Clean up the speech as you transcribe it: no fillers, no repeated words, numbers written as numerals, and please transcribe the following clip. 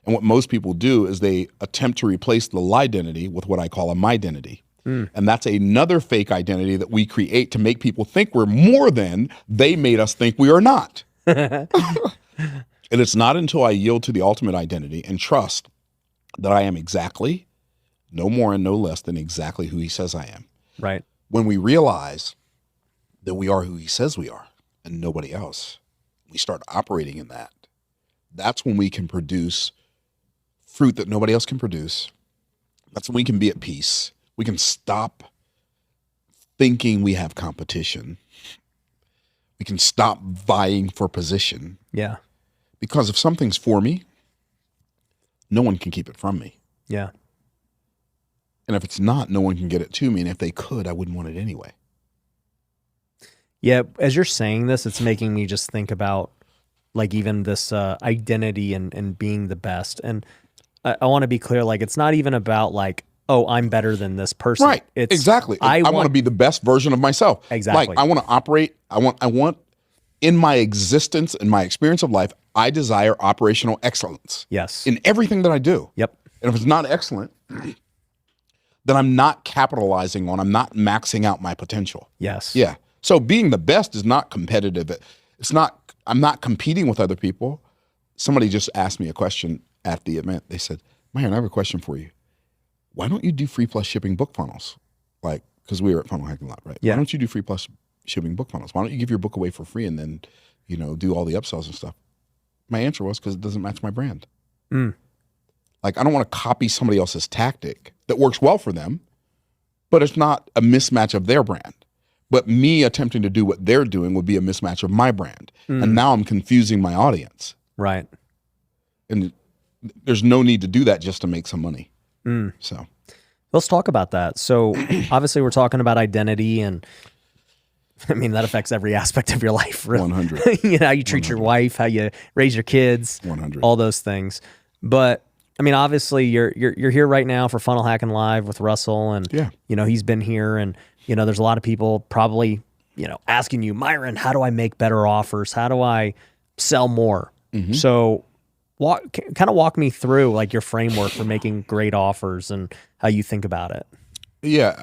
And what most people do is they attempt to replace the lie identity with what I call a my identity. And that's another fake identity that we create to make people think we're more than they made us think we are not. And it's not until I yield to the ultimate identity and trust that I am exactly, no more and no less than exactly who he says I am. Right. When we realize that we are who he says we are and nobody else, we start operating in that. That's when we can produce fruit that nobody else can produce. That's when we can be at peace. We can stop thinking we have competition. We can stop vying for position. Yeah. Because if something's for me, no one can keep it from me. Yeah. And if it's not, no one can get it to me. And if they could, I wouldn't want it anyway. Yeah. As you're saying this, it's making me just think about like even this identity and being the best. And I want to be clear, like it's not even about like, oh, I'm better than this person. Right. It's, exactly. I want to be the best version of myself. Exactly. Like I want to operate. I want in my existence, in my experience of life, I desire operational excellence. Yes. In everything that I do. Yep. And if it's not excellent, then I'm not capitalizing on, I'm not maxing out my potential. Yes. Yeah. So being the best is not competitive. It's not, I'm not competing with other people. Somebody just asked me a question at the event. They said, Myron, I have a question for you. Why don't you do free plus shipping book funnels? Like, because we were at Funnel Hacking Lot, right? Yeah. Why don't you do free plus shipping book funnels? Why don't you give your book away for free and then, you know, do all the upsells and stuff? My answer was because it doesn't match my brand. Like, I don't want to copy somebody else's tactic that works well for them, but it's not a mismatch of their brand. But me attempting to do what they're doing would be a mismatch of my brand. And now I'm confusing my audience. Right. And there's no need to do that just to make some money. So let's talk about that. So obviously we're talking about identity, and I mean, that affects every aspect of your life. Really. 100. You know, how you treat your wife, how you raise your kids, 100. all those things. But I mean, obviously you're here right now for Funnel Hacking Live with Russell, and you know, he's been here, and you know, there's a lot of people probably, you know, asking you, Myron, how do I make better offers? How do I sell more? So kind of walk me through like your framework for making great offers and how you think about it. Yeah.